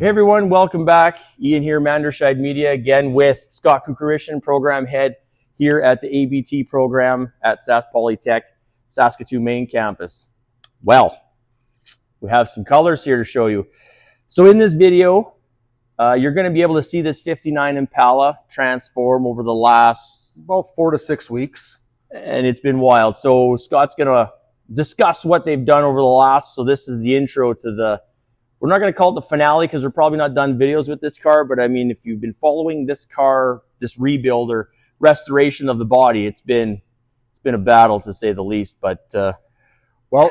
Hey everyone, welcome back. Ian here, Manderscheid Media, again with Scott Kukarishan, program head here at the ABT program at Sask Polytech, Saskatoon main campus. Well, we have some colors here to show you. So in this video, you're going to be able to see this 59 Impala transform over the last about 4 to 6 weeks. And it's been wild. So Scott's going to discuss what they've done over the last, so this is the intro to the, we're not going to call it the finale because we're probably not done videos with this car, but I mean, if you've been following this car, this rebuild or restoration of the body, it's been a battle to say the least, but well,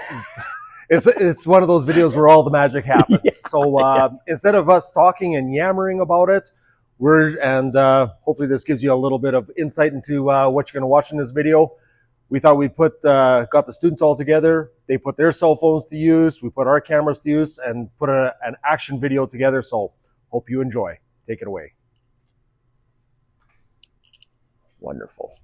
it's one of those videos where all the magic happens. Yeah, so instead of us talking and yammering about it, hopefully this gives you a little bit of insight into what you're going to watch in this video. We thought we got the students all together. They put their cell phones to use. We put our cameras to use and put an action video together. So hope you enjoy. Take it away. Wonderful.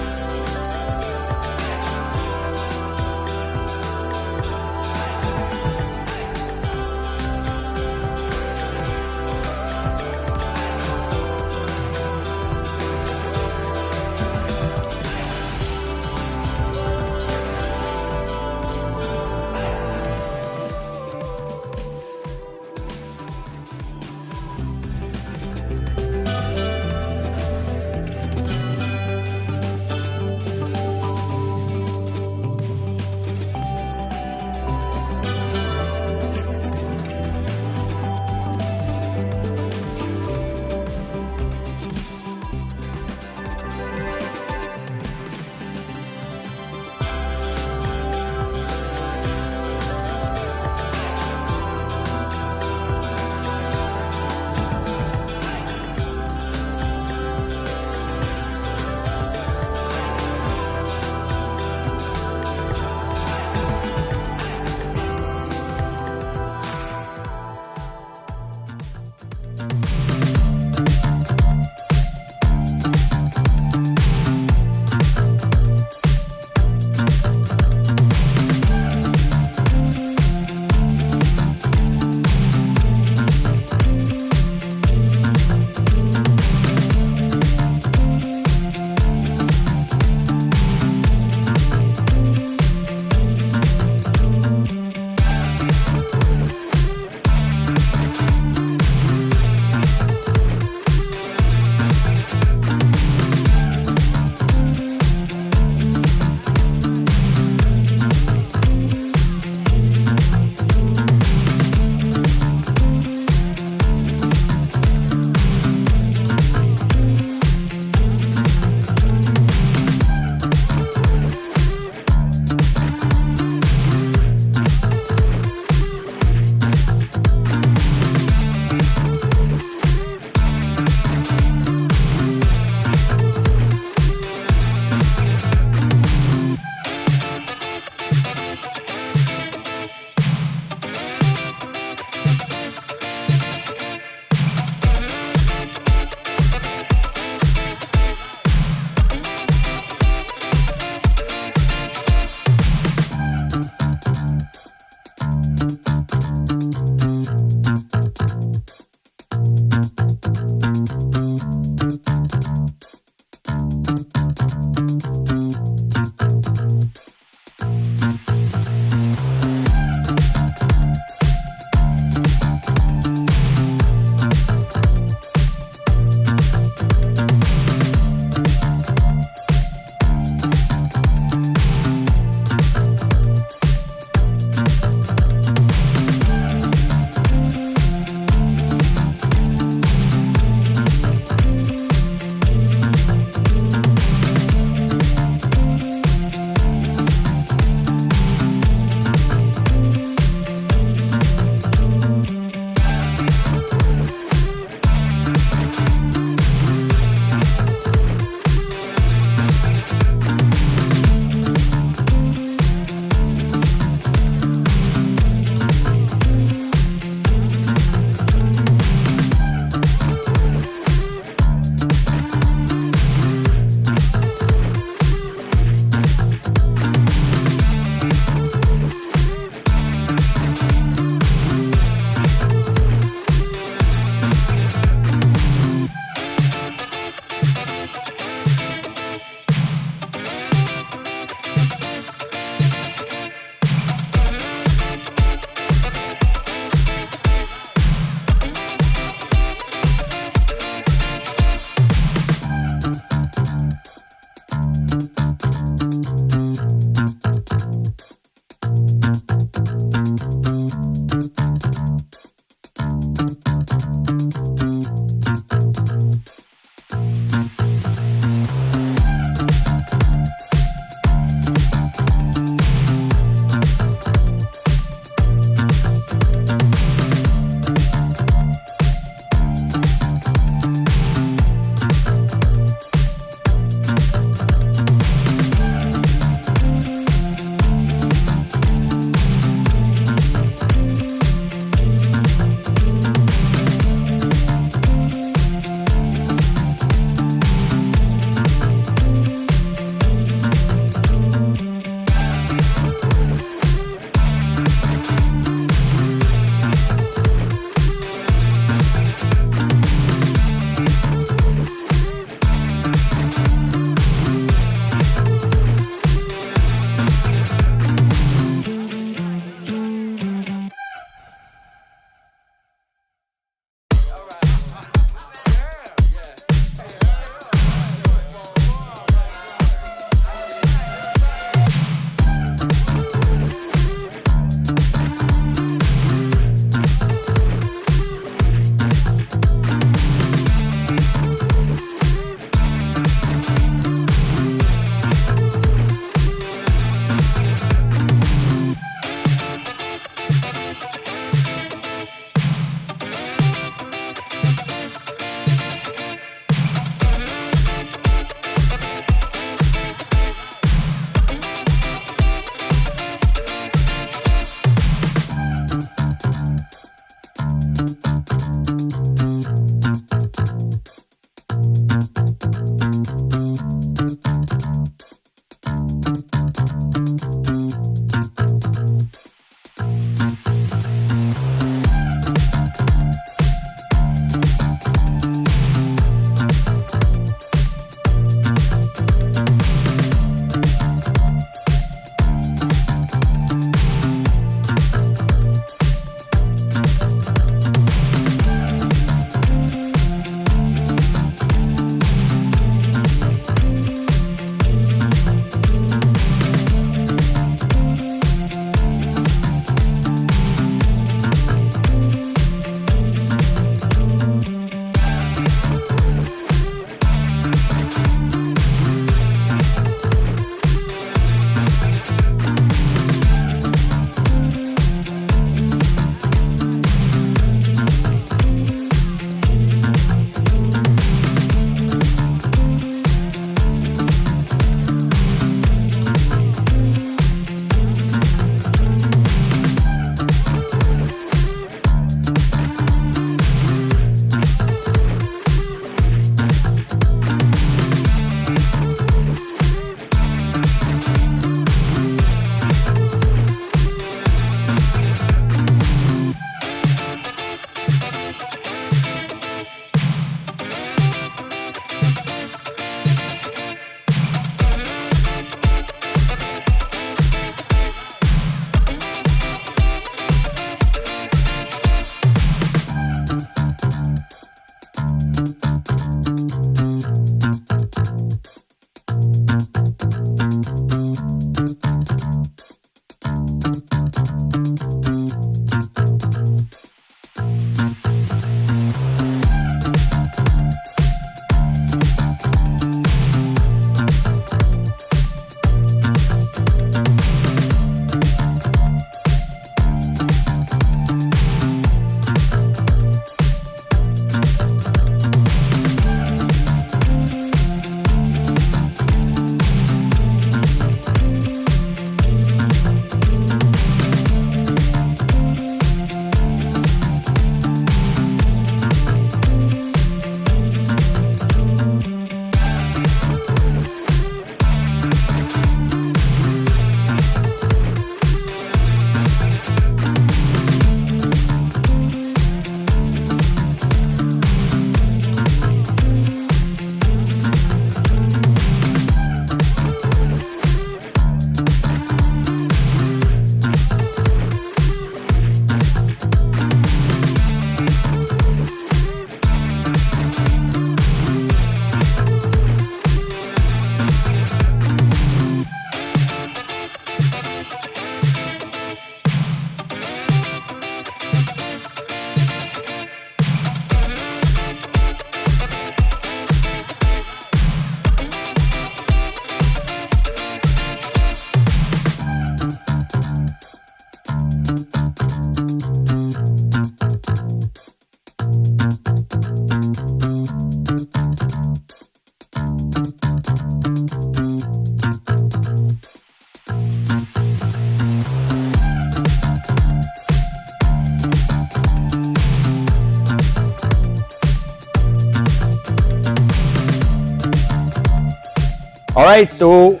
All right, so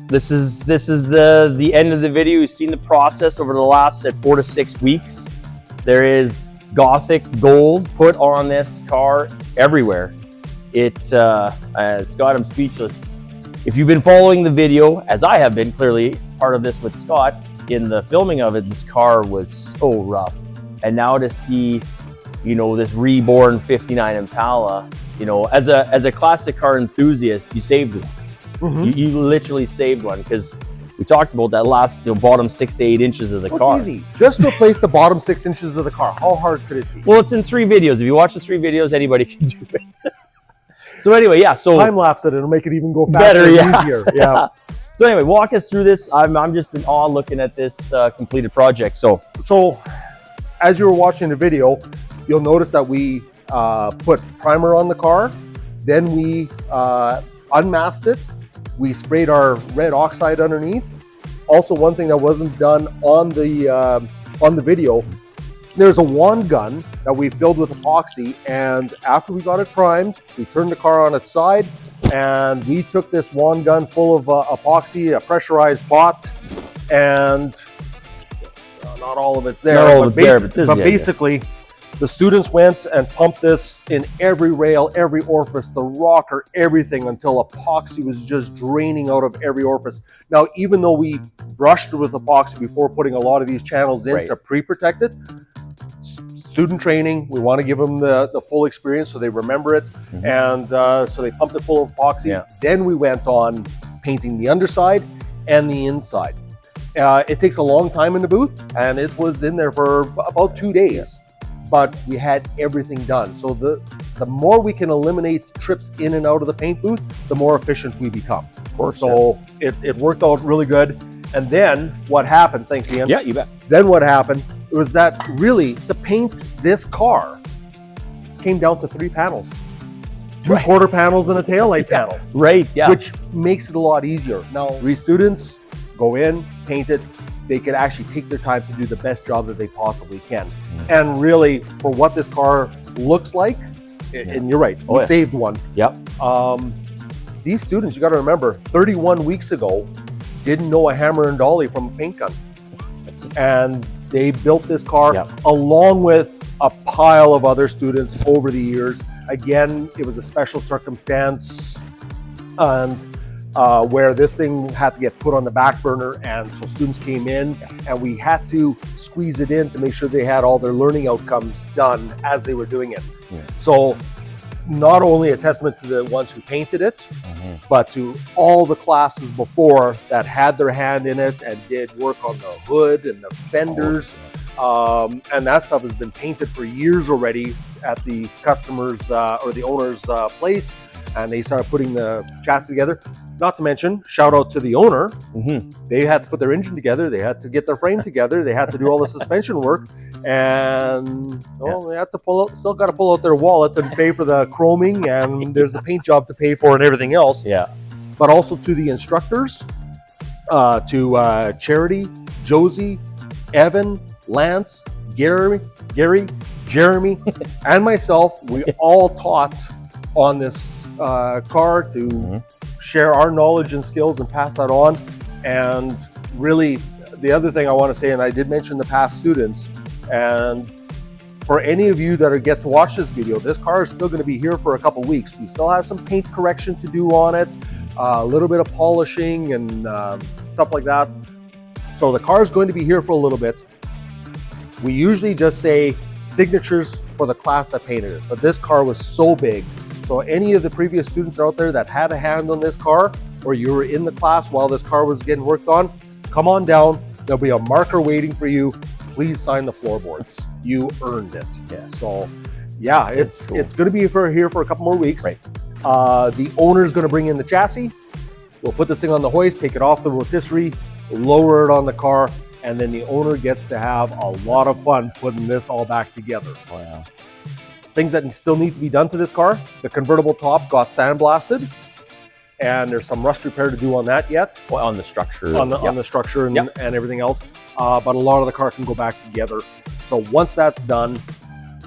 this is the end of the video. You've seen the process over the last 4 to 6 weeks. There is Gothic gold put on this car everywhere. Scott, I'm speechless. If you've been following the video, as I have been, clearly part of this with Scott, in the filming of it, this car was so rough. And now to see, you know, this reborn 59 Impala, you know, as a classic car enthusiast, you saved one. You literally saved one, because we talked about that last, you know, bottom 6 to 8 inches of the car. It's easy. Just replace the bottom 6 inches of the car. How hard could it be? Well, it's in 3 videos. If you watch the 3 videos, anybody can do it. So anyway, yeah. So time lapse it. It'll make it even go faster and easier. Yeah. So anyway, walk us through this. I'm just in awe looking at this completed project. So as you were watching the video, you'll notice that we put primer on the car. Then we unmasked it. We sprayed our red oxide underneath. Also, one thing that wasn't done on the video, there's a wand gun that we filled with epoxy, and after we got it primed, we turned the car on its side, and we took this wand gun full of epoxy, a pressurized pot, and not all of it's there, but basically, the students went and pumped this in every rail, every orifice, the rocker, everything, until epoxy was just draining out of every orifice. Now, even though we brushed it with epoxy before putting a lot of these channels in to pre-protect it, student training, we want to give them the full experience so they remember it. And so they pumped it full of epoxy. Then we went on painting the underside and the inside. It takes a long time in the booth, and it was in there for about 2 days. But we had everything done. So the more we can eliminate trips in and out of the paint booth, the more efficient we become. Of course. So it worked out really good. And then what happened, thanks Ian. Yeah, you bet. Then what happened was that really to paint this car came down to 3 panels. 2 quarter panels and a taillight panel. Right, yeah. Which makes it a lot easier. Now, 3 students go in, paint it. They can actually take their time to do the best job that they possibly can. And really, for what this car looks like, and you're right, we saved one. Yep. These students, you got to remember, 31 weeks ago, didn't know a hammer and dolly from a paint gun. And they built this car along with a pile of other students over the years. Again, it was a special circumstance, and where this thing had to get put on the back burner, and so students came in and we had to squeeze it in to make sure they had all their learning outcomes done as they were doing it. So not only a testament to the ones who painted it, but to all the classes before that had their hand in it and did work on the hood and the fenders. And that stuff has been painted for years already at the customer's or the owner's place, and they started putting the chassis together. Not to mention, shout out to the owner. They had to put their engine together, they had to get their frame together, they had to do all the suspension work, and they had to still got to pull out their wallet and pay for the chroming, and there's a paint job to pay for and everything else. But also to the instructors, to Charity, Josie, Evan, Lance, Gary, Jeremy, and myself. We all taught on this car to share our knowledge and skills and pass that on. And really, the other thing I want to say, and I did mention the past students, and for any of you that get to watch this video, this car is still going to be here for a couple weeks. We still have some paint correction to do on it, a little bit of polishing and stuff like that. So the car is going to be here for a little bit. We usually just say signatures for the class that painted it, but this car was so big. So any of the previous students out there that had a hand on this car, or you were in the class while this car was getting worked on, come on down. There'll be a marker waiting for you. Please sign the floorboards. You earned it. So yeah, it's going to be here for a couple more weeks. The owner's going to bring in the chassis. We'll put this thing on the hoist, take it off the rotisserie, lower it on the car, and then the owner gets to have a lot of fun putting this all back together. Things that still need to be done to this car: the convertible top got sandblasted, and there's some rust repair to do on that yet. On the structure. On the structure and everything else. But a lot of the car can go back together. So once that's done,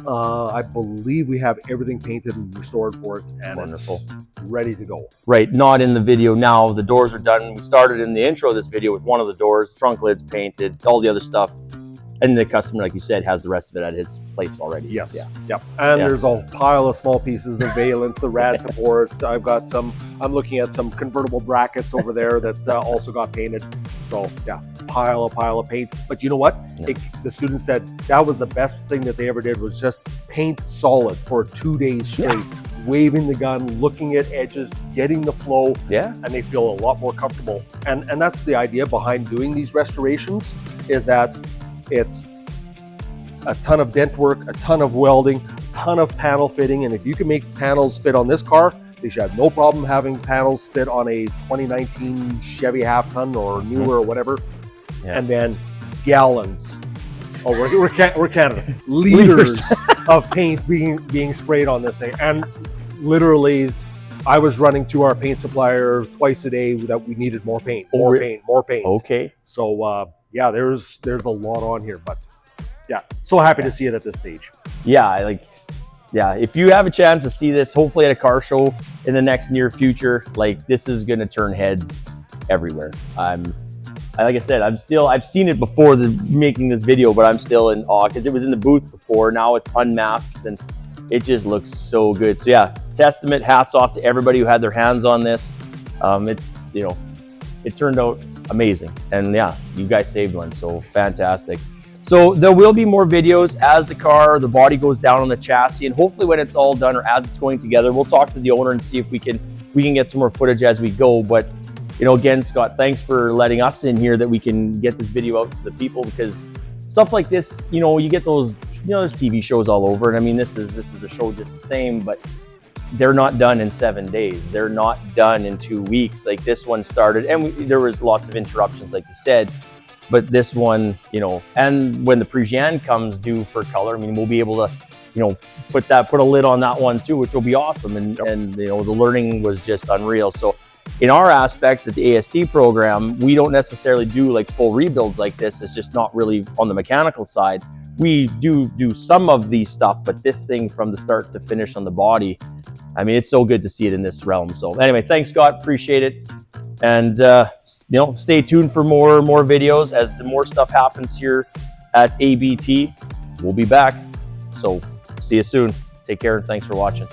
I believe we have everything painted and restored for it, and Wonderful. it's ready to go. Right, not in the video now. The doors are done. We started in the intro of this video with one of the doors, trunk lids painted, all the other stuff. And the customer, like you said, has the rest of it at his place already. Yes. Yeah. Yep. And there's a pile of small pieces, the valence, the rad support. I've got some, I'm looking at some convertible brackets over there that also got painted. So yeah, pile of paint. But you know what? Yeah. The student said that was the best thing that they ever did, was just paint solid for 2 days straight, waving the gun, looking at edges, getting the flow. Yeah. And they feel a lot more comfortable. And that's the idea behind doing these restorations, is that it's a ton of dent work, a ton of welding, a ton of panel fitting. And if you can make panels fit on this car, they should have no problem having panels fit on a 2019 Chevy half-ton or newer or whatever. Yeah. And then gallons. Oh, we're Canada. Liters of paint being sprayed on this thing. And literally, I was running to our paint supplier twice a day that we needed more paint, more paint. Okay. So yeah, there's a lot on here, but yeah, so happy to see it at this stage. Yeah, if you have a chance to see this, hopefully at a car show in the next near future, like, this is going to turn heads everywhere. Like I said, I've seen it before making this video, but I'm still in awe because it was in the booth before. Now it's unmasked and it just looks so good. So yeah, testament, hats off to everybody who had their hands on this. It turned out amazing, and yeah, you guys saved one, so fantastic. So there will be more videos as the body goes down on the chassis, and hopefully when it's all done or as it's going together, we'll talk to the owner and see if we can get some more footage as we go. But again, Scott, thanks for letting us in here that we can get this video out to the people, because stuff like this, you get those, there's TV shows all over, and I mean, this is a show just the same, but they're not done in 7 days. They're not done in 2 weeks. Like this one started, and there was lots of interruptions, like you said, but this one, and when the Parisienne comes due for color, I mean, we'll be able to, put a lid on that one too, which will be awesome. And the learning was just unreal. So in our aspect at the AST program, we don't necessarily do like full rebuilds like this. It's just not really on the mechanical side. We do some of these stuff, but this thing from the start to finish on the body, I mean, it's so good to see it in this realm. So anyway, thanks, Scott. Appreciate it. And, stay tuned for more videos as the more stuff happens here at ABT. We'll be back. So see you soon. Take care. And thanks for watching.